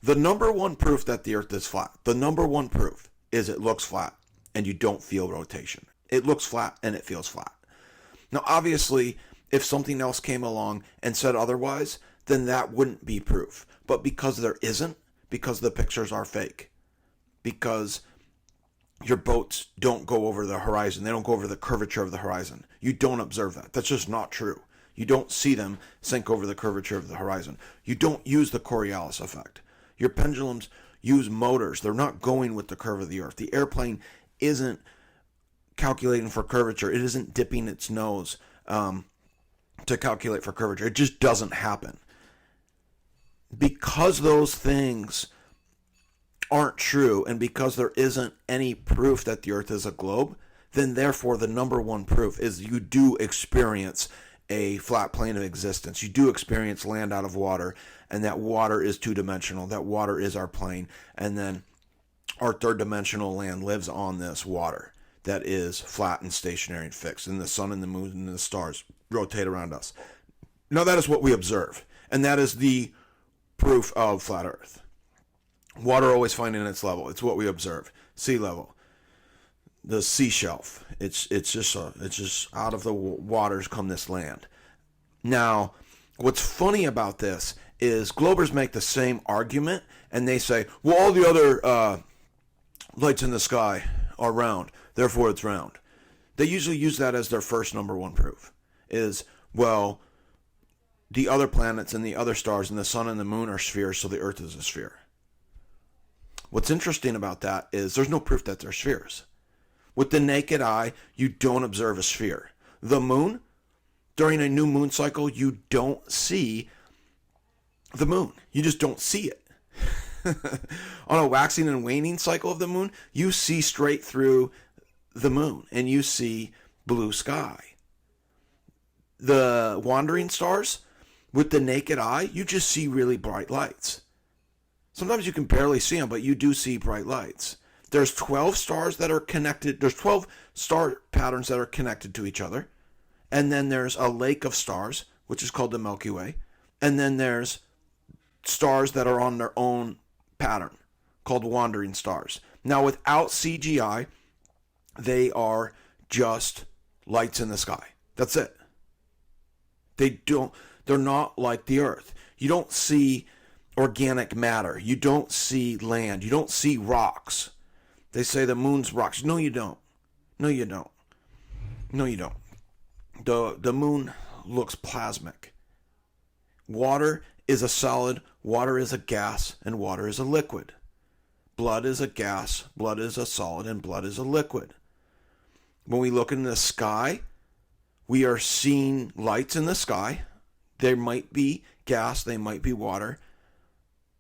The number one proof that the Earth is flat, the number one proof is it looks flat and you don't feel rotation. It looks flat and it feels flat. Now, obviously, if something else came along and said otherwise, then that wouldn't be proof. But because there isn't, because the pictures are fake, because your boats don't go over the horizon, they don't go over the curvature of the horizon, you don't observe that. That's just not true. You don't see them sink over the curvature of the horizon. You don't use the Coriolis effect. Your pendulums use motors. They're not going with the curve of the Earth. The airplane isn't calculating for curvature. It isn't dipping its nose to calculate for curvature. It just doesn't happen. Because those things aren't true, and because there isn't any proof that the Earth is a globe, then therefore the number one proof is you do experience a flat plane of existence. You do experience land out of water, and that water is two-dimensional. That water is our plane, and then our third-dimensional land lives on this water that is flat and stationary and fixed, and the sun and the moon and the stars rotate around us. Now that is what we observe, and that is the proof of flat Earth. Water always finding its level. It's what we observe. Sea level, the sea shelf. It's just out of the waters come this land. Now, what's funny about this is Globers make the same argument, and they say, well, all the other lights in the sky are round, therefore it's round. They usually use that as their first number one proof. Is, well, the other planets and the other stars and the sun and the moon are spheres, so the Earth is a sphere. What's interesting about that is there's no proof that they're spheres. With the naked eye, you don't observe a sphere. The moon, during a new moon cycle, you don't see the moon. You just don't see it. On a waxing and waning cycle of the moon, you see straight through the moon and you see blue sky. The wandering stars, with the naked eye, you just see really bright lights. Sometimes you can barely see them, but you do see bright lights. There's 12 stars that are connected. There's 12 star patterns that are connected to each other. And then there's a lake of stars, which is called the Milky Way. And then there's stars that are on their own pattern, called wandering stars. Now, without CGI, they are just lights in the sky. That's it. They're not like the Earth. You don't see organic matter. You don't see land. You don't see rocks. They say the moon's rocks. No, you don't. No, you don't. No, you don't. The moon looks plasmic. Water is a solid, water is a gas, and water is a liquid. Blood is a gas, blood is a solid, and blood is a liquid. When we look in the sky, we are seeing lights in the sky. There might be gas, they might be water,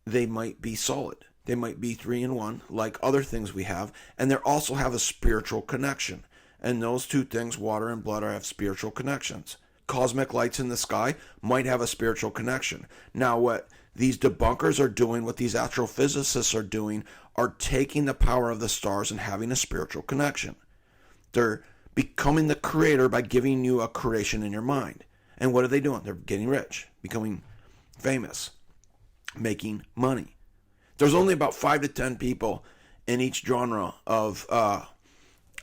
they might be solid. They might be 3 in 1, like other things we have, and they also have a spiritual connection. And those two things, water and blood, have spiritual connections. Cosmic lights in the sky might have a spiritual connection. Now, what these debunkers are doing, what these astrophysicists are doing, are taking the power of the stars and having a spiritual connection. They're becoming the creator by giving you a creation in your mind. And what are they doing? They're getting rich, becoming famous, making money. There's only about 5 to 10 people in each genre of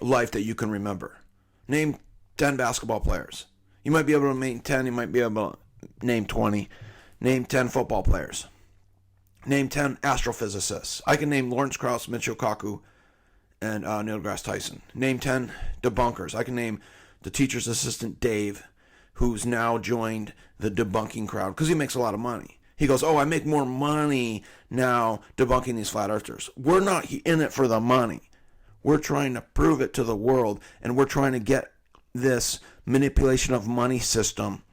life that you can remember. Name 10 basketball players. You might be able to name 10. You might be able to name 20. Name 10 football players. Name 10 astrophysicists. I can name Lawrence Krauss, Michio Kaku, and Neil deGrasse Tyson. Name 10 debunkers. I can name the teacher's assistant, Dave, who's now joined the debunking crowd because he makes a lot of money. He goes, oh, I make more money now debunking these flat earthers. We're not in it for the money. We're trying to prove it to the world, and we're trying to get this manipulation of money system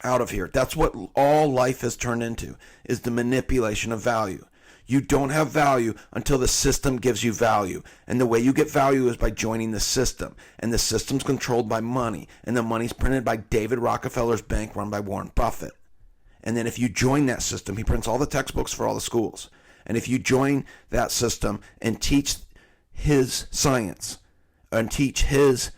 out of here. That's what all life has turned into, is the manipulation of value. You don't have value until the system gives you value. And the way you get value is by joining the system. And the system's controlled by money. And the money's printed by David Rockefeller's bank run by Warren Buffett. And then if you join that system, he prints all the textbooks for all the schools. And if you join that system and teach his science and teach his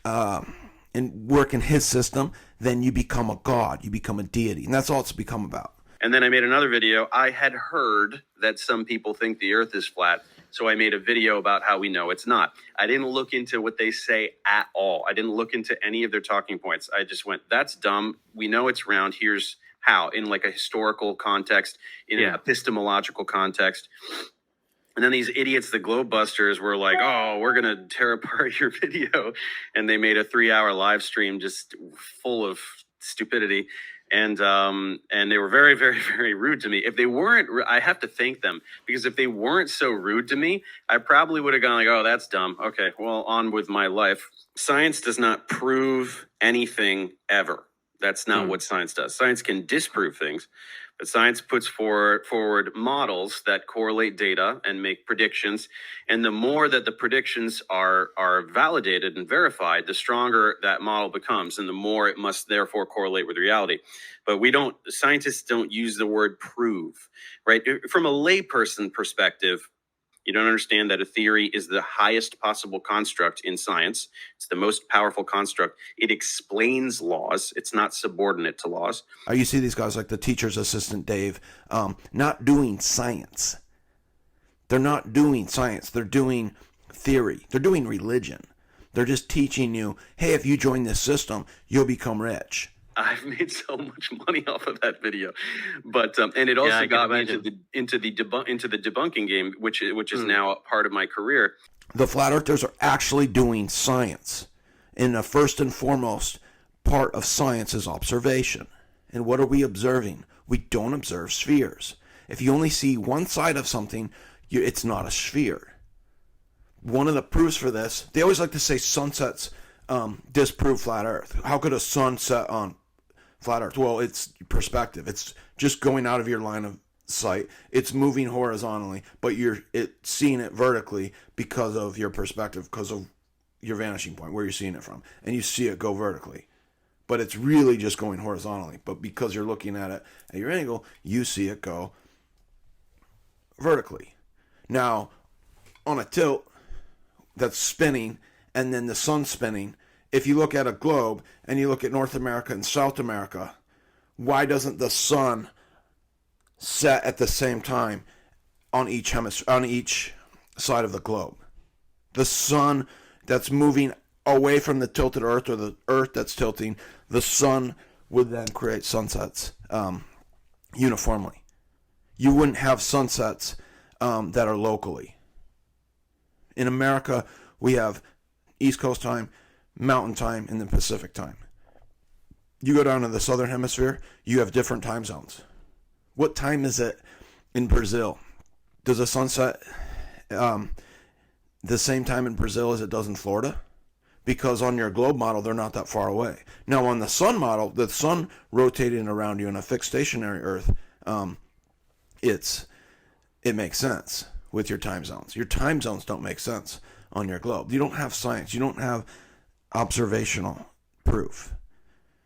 and work in his system, then you become a god. You become a deity. And that's all it's become about. And then I made another video. I had heard that some people think the earth is flat. So I made a video about how we know it's not. I didn't look into what they say at all. I didn't look into any of their talking points. I just went, that's dumb. We know it's round. Here's how, in like a historical context, in an epistemological context. And then these idiots, the Globebusters, were like, oh, we're going to tear apart your video. And they made a 3-hour live stream just full of stupidity. And they were very, very, very rude to me. If they weren't, I have to thank them, because if they weren't so rude to me, I probably would have gone like, oh, that's dumb. Okay, well, on with my life. Science does not prove anything ever. That's not what science does. Science can disprove things, but science puts forward models that correlate data and make predictions. And the more that the predictions are validated and verified, the stronger that model becomes, and the more it must therefore correlate with reality. But scientists don't use the word prove, right? From a layperson perspective, you don't understand that a theory is the highest possible construct in science. It's the most powerful construct. It explains laws. It's not subordinate to laws. You see these guys like the teacher's assistant Dave, not doing science. They're not doing science. They're doing theory. They're doing religion. They're just teaching you, hey, if you join this system, you'll become rich. I've made so much money off of that video, but and it also got me into the debunking game, which is now a part of my career. The flat earthers are actually doing science, and the first and foremost part of science is observation. And what are we observing? We don't observe spheres. If you only see one side of something, it's not a sphere. One of the proofs for this, they always like to say sunsets disprove flat Earth. How could a sun set on flat Earth? Well, it's perspective. It's just going out of your line of sight. It's moving horizontally, but you're seeing it vertically because of your perspective, because of your vanishing point, where you're seeing it from, and you see it go vertically. But it's really just going horizontally. But because you're looking at it at your angle, you see it go vertically. Now, on a tilt that's spinning, and then the sun's spinning, if you look at a globe and you look at North America and South America, why doesn't the sun set at the same time on each side of the globe? The sun that's moving away from the tilted Earth, or the Earth that's tilting, the sun would then create sunsets uniformly. You wouldn't have sunsets that are locally. In America, we have East Coast time, Mountain time, and then Pacific time. You go down to the Southern Hemisphere, you have different time zones. What time is it in Brazil? Does the sun set the same time in Brazil as it does in Florida? Because on your globe model, they're not that far away. Now, on the sun model, the sun rotating around you in a fixed stationary Earth, it makes sense with your time zones. Your time zones don't make sense on your globe. You don't have science. You don't have observational proof.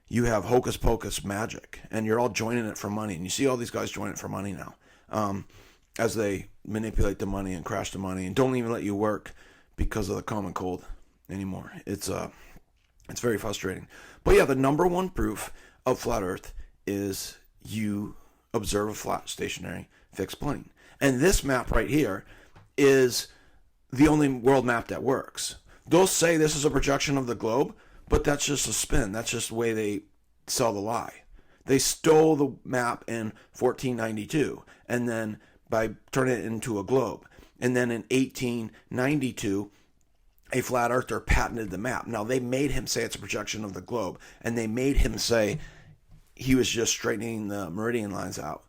You have hocus pocus magic, and you're all joining it for money. And you see all these guys join it for money now, as they manipulate the money and crash the money and don't even let you work because of the common cold anymore. It's very frustrating. But yeah, the number one proof of flat Earth is you observe a flat, stationary, fixed plane. And this map right here is the only world map that works. They'll say this is a projection of the globe, but that's just a spin. That's just the way they sell the lie. They stole the map in 1492, and then by turning it into a globe. And then in 1892, a flat earther patented the map. Now, they made him say it's a projection of the globe, and they made him say he was just straightening the meridian lines out.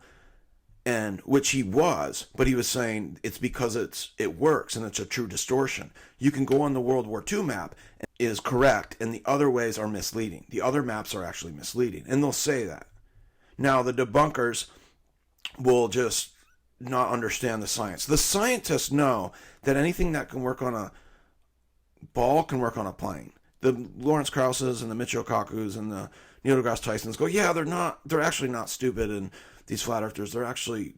And which he was, but he was saying it's because it works and it's a true distortion. You can go on the World War II map, and it is correct, and the other ways are misleading. The other maps are actually misleading, and they'll say that. Now, the debunkers will just not understand the science. The scientists know that anything that can work on a ball can work on a plane. The Lawrence Krauses and the Michio Kakus and the Neil deGrasse Tysons go, yeah, they're actually not stupid, and these flat earthers, they're actually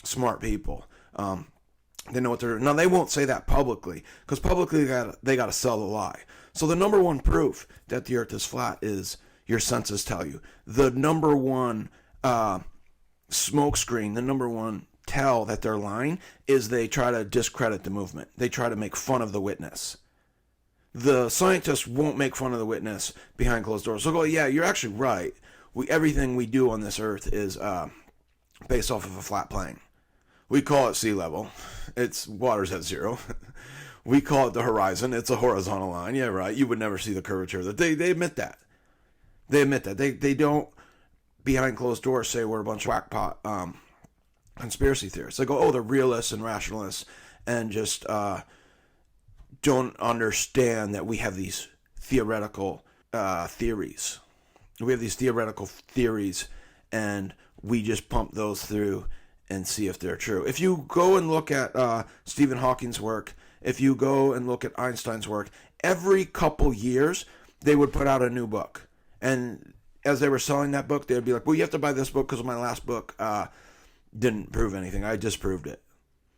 smart people. They know what they're doing. Now, they won't say that publicly, because publicly they got to sell the lie. So the number one proof that the earth is flat is your senses tell you. The number one smokescreen, the number one tell that they're lying is they try to discredit the movement. They try to make fun of the witness. The scientists won't make fun of the witness behind closed doors. They'll go, yeah, you're actually right. Everything we do on this earth is based off of a flat plane. We call it sea level. It's water's at zero. We call it the horizon. It's a horizontal line. Yeah, right. You would never see the curvature. They admit that. They admit that. They don't, behind closed doors, say we're a bunch of whackpot conspiracy theorists. They go, oh, they're realists and rationalists and just don't understand that we have these theoretical theories. We have these theoretical theories and we just pump those through and see if they're true. If you go and look at Stephen Hawking's work, if you go and look at Einstein's work, every couple years they would put out a new book. And as they were selling that book, they'd be like, well, you have to buy this book because my last book didn't prove anything. I disproved it.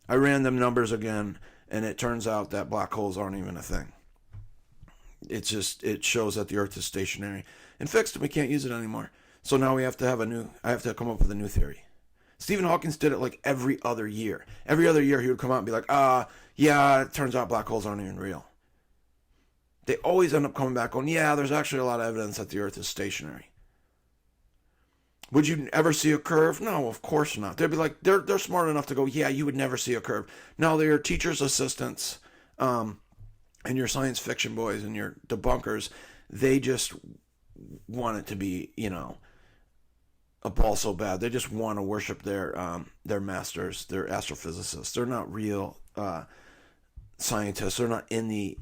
I ran them numbers again, and it turns out that black holes aren't even a thing. It shows that the Earth is stationary and fixed, and we can't use it anymore. So now I have to come up with a new theory. Stephen Hawking did it like every other year. Every other year he would come out and be like, yeah, it turns out black holes aren't even real. They always end up coming back on, yeah, there's actually a lot of evidence that the Earth is stationary. Would you ever see a curve? No, of course not. They'd be like, they're smart enough to go, yeah, you would never see a curve. No, they're your teacher's assistants and your science fiction boys and your debunkers. They just want it to be, a ball so bad. They just want to worship their masters, their astrophysicists. They're not real scientists. They're not in the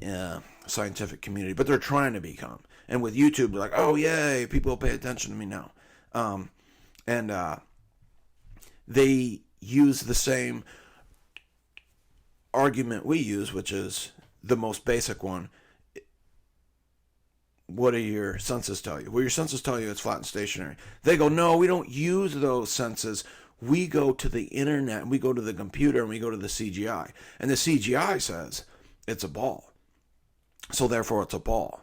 scientific community, but they're trying to become. And with YouTube, they're like, oh, yay, people pay attention to me now. And they use the same argument we use, which is the most basic one. What do your senses tell you? Well, your senses tell you it's flat and stationary. They go, no, we don't use those senses. We go to the internet, and we go to the computer, and we go to the CGI. And the CGI says it's a ball. So therefore it's a ball.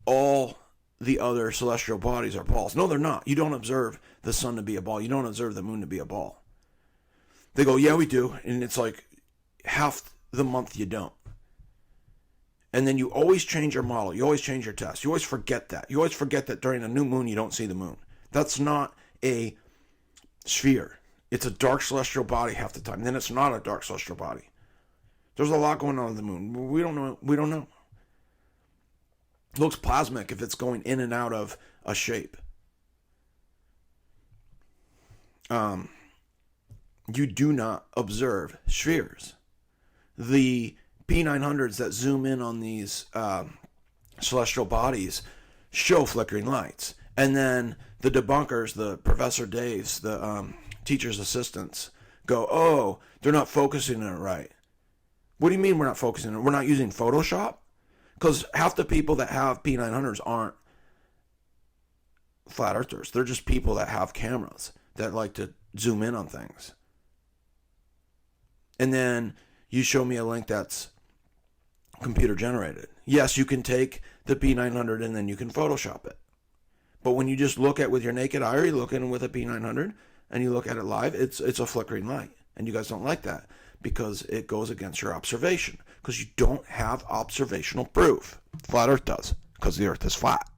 All the other celestial bodies are balls. No, they're not. You don't observe the sun to be a ball. You don't observe the moon to be a ball. They go, yeah, we do. And it's like half the month you don't. And then you always change your model. You always change your test. You always forget that. You always forget that during a new moon, you don't see the moon. That's not a sphere. It's a dark celestial body half the time. Then it's not a dark celestial body. There's a lot going on with the moon. We don't know. It looks plasmic if it's going in and out of a shape. You do not observe spheres. The P900s that zoom in on these celestial bodies show flickering lights. And then the debunkers, the Professor Daves, the teacher's assistants, go, oh, they're not focusing on it right. What do you mean we're not focusing on it? We're not using Photoshop? Because half the people that have P900s aren't flat earthers. They're just people that have cameras that like to zoom in on things. And then you show me a link that's computer generated. Yes, you can take the P900 and then you can Photoshop it. But when you just look at with your naked eye, or you look at it with a P900 and you look at it live, it's a flickering light. And you guys don't like that because it goes against your observation. Because you don't have observational proof. Flat Earth does, because the Earth is flat.